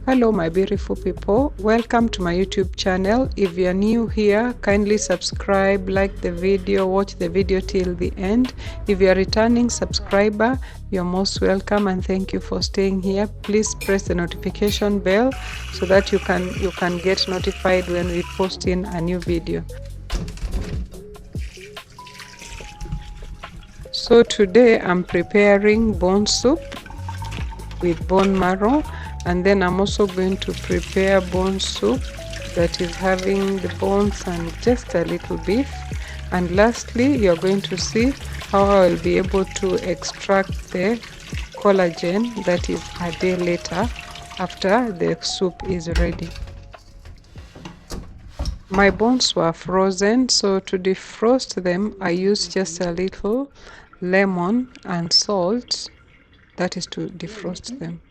Hello my beautiful people, welcome to my YouTube channel. If you are new here, kindly subscribe, like the video, watch the video till the end. If you are a returning subscriber, you're most welcome and thank you for staying here. Please press the notification bell so that you can get notified when we post in a new video. So today I'm preparing bone soup with bone marrow, and then I'm also going to prepare bone soup that is having the bones and just a little beef. And lastly, you're going to see how I will be able to extract the collagen that is a day later after the soup is ready. My bones were frozen, so to defrost them I used just a little lemon and salt, that is to defrost them.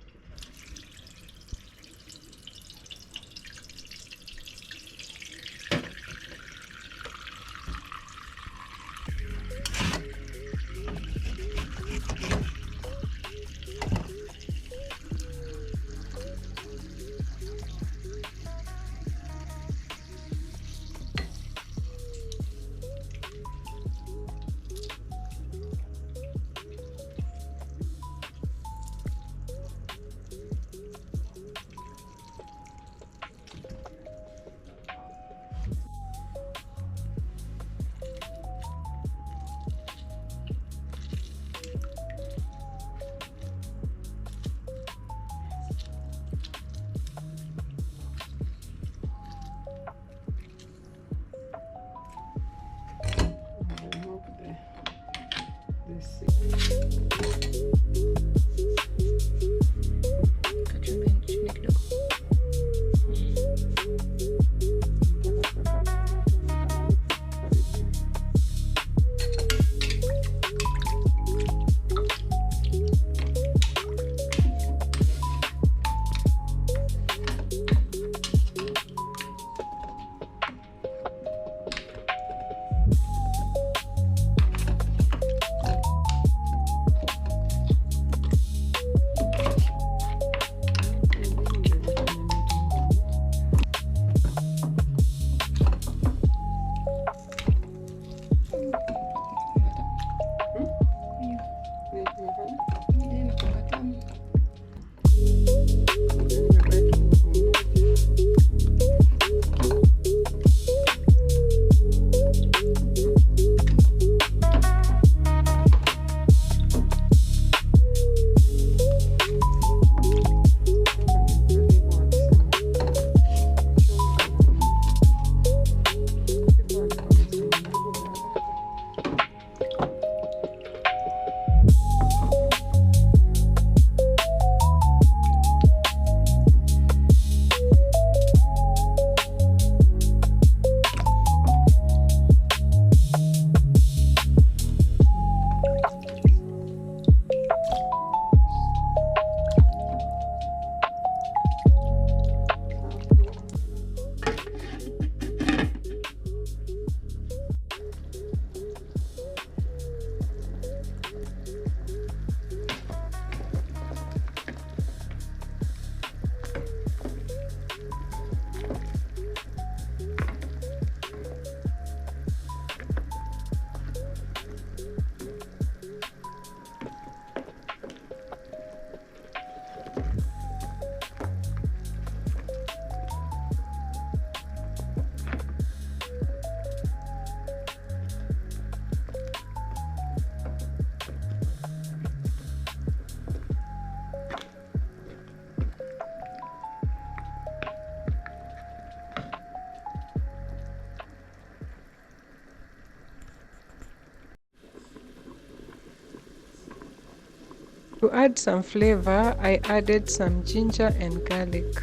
To add some flavor, I added some ginger and garlic.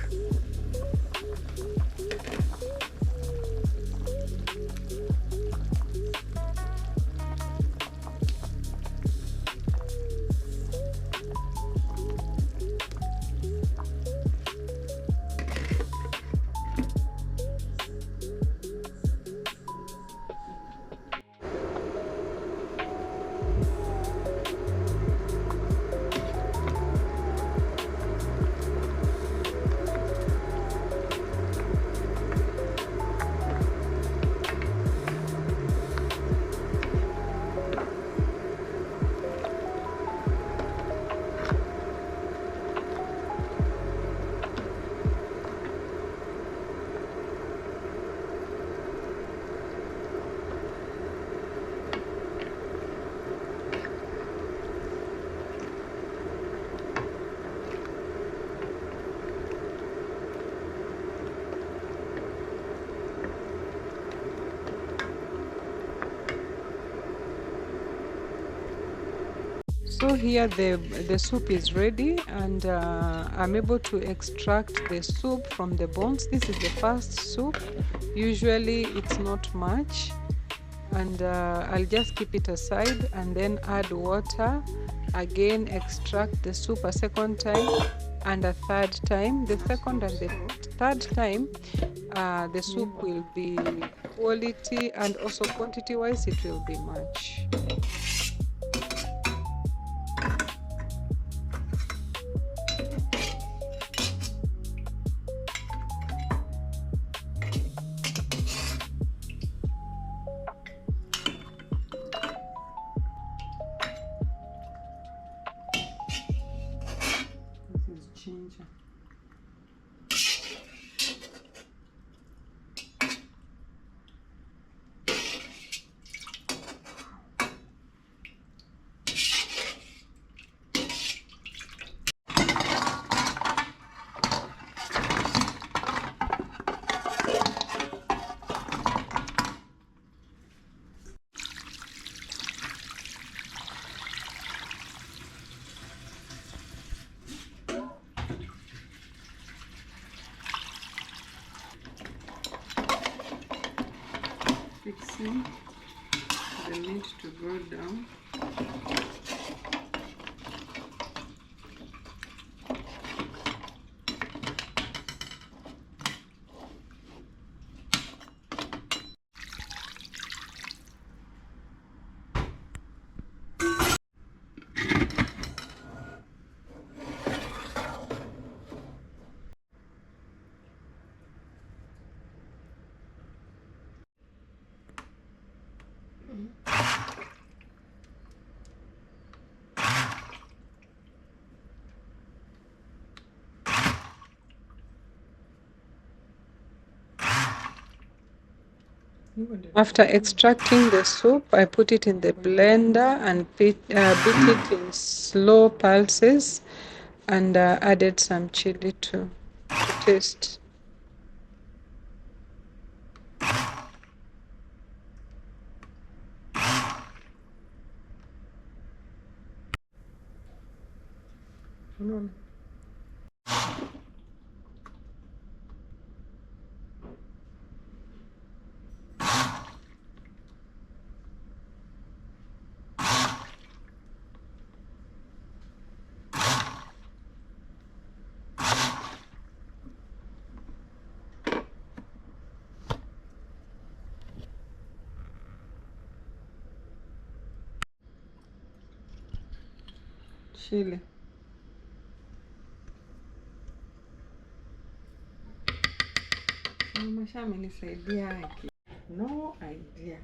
So here the soup is ready, and I'm able to extract the soup from the bones. This is the first soup. Usually it's not much, and I'll just keep it aside and then add water. Again, extract the soup a second time and a third time. The second and the third time, the soup will be quality, and also quantity wise it will be much. This is ginger. Fixing the meat to go down. After extracting the soup, I put it in the blender and beat it in slow pulses, and added some chili to taste. Chili. Mama amenisaidia no idea.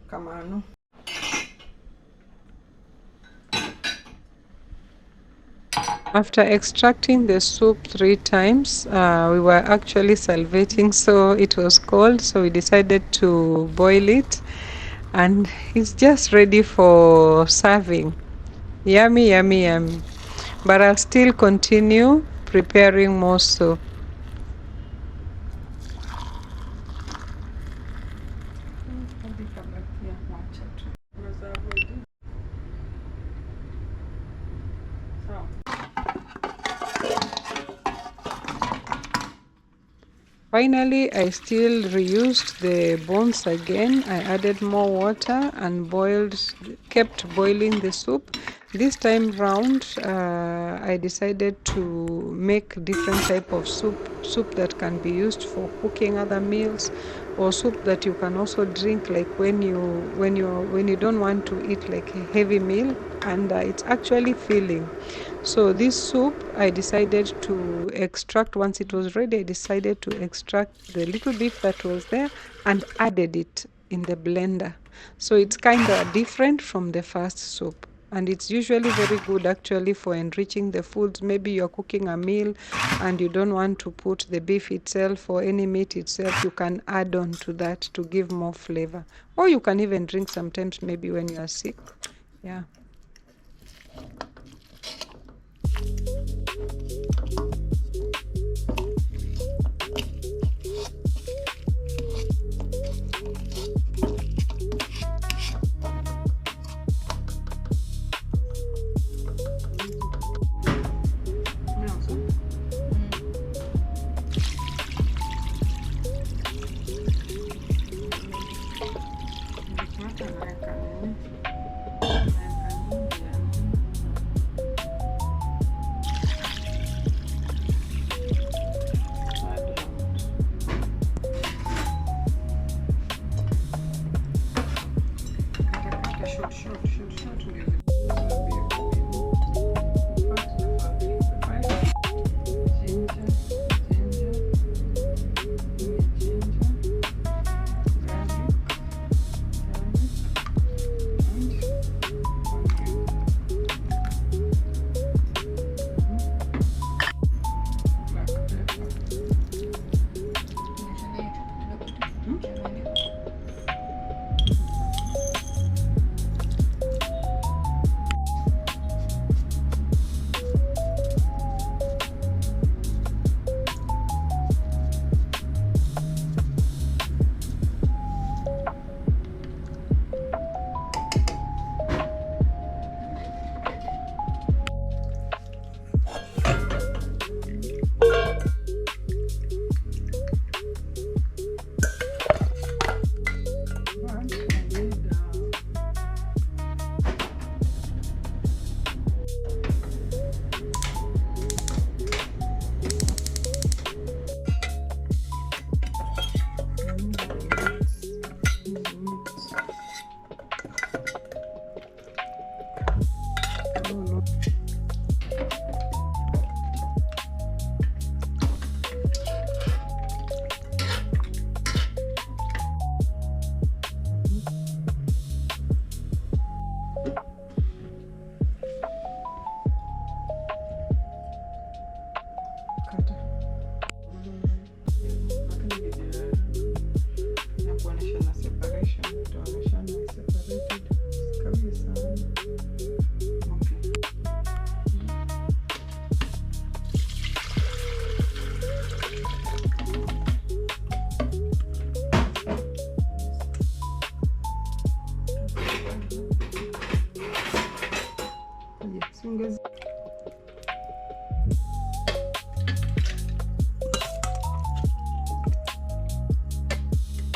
Kamano. After extracting the soup 3 times, we were actually salivating, so it was cold, so we decided to boil it, and it's just ready for serving. Yummy, yummy, yummy. But I'll still continue preparing more soup. Finally, I still reused the bones again. I added more water and kept boiling the soup. This time round, I decided to make different type of soup that can be used for cooking other meals, or soup that you can also drink, like when you don't want to eat like a heavy meal, and it's actually filling. So this soup, I decided to extract. Once it was ready, I decided to extract the little beef that was there and added it in the blender. So it's kind of different from the first soup. And it's usually very good actually for enriching the foods. Maybe you're cooking a meal and you don't want to put the beef itself or any meat itself. You can add on to that to give more flavor. Or you can even drink sometimes, maybe when you are sick. Yeah.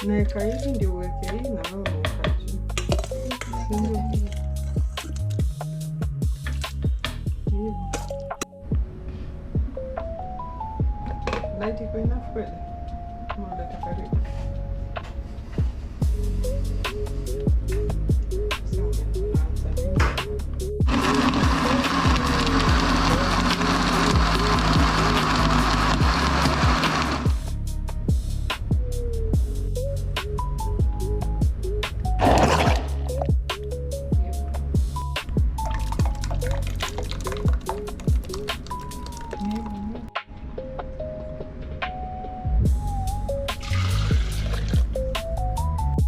Naeka hivi ndio uweke hii na wewe unaweka juu. Hivyo. Light iko enough kweli? Kama unataka karibu.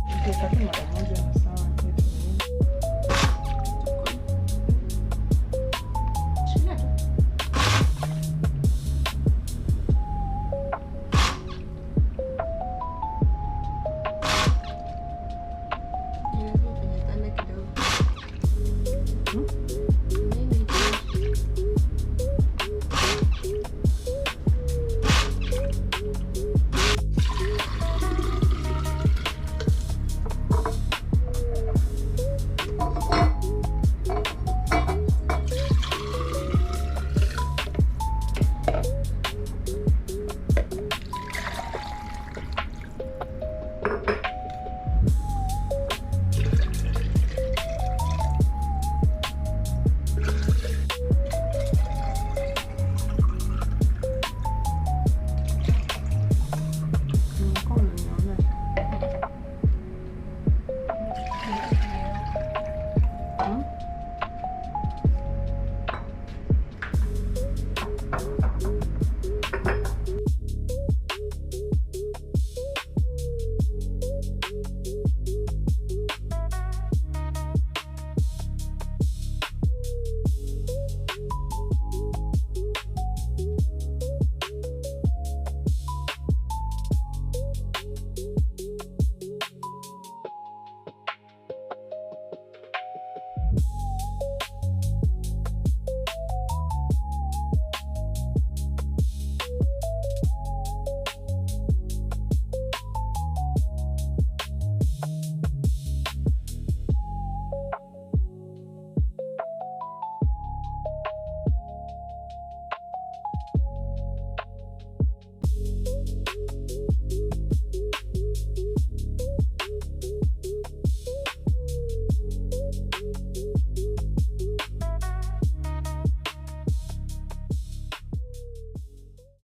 Mara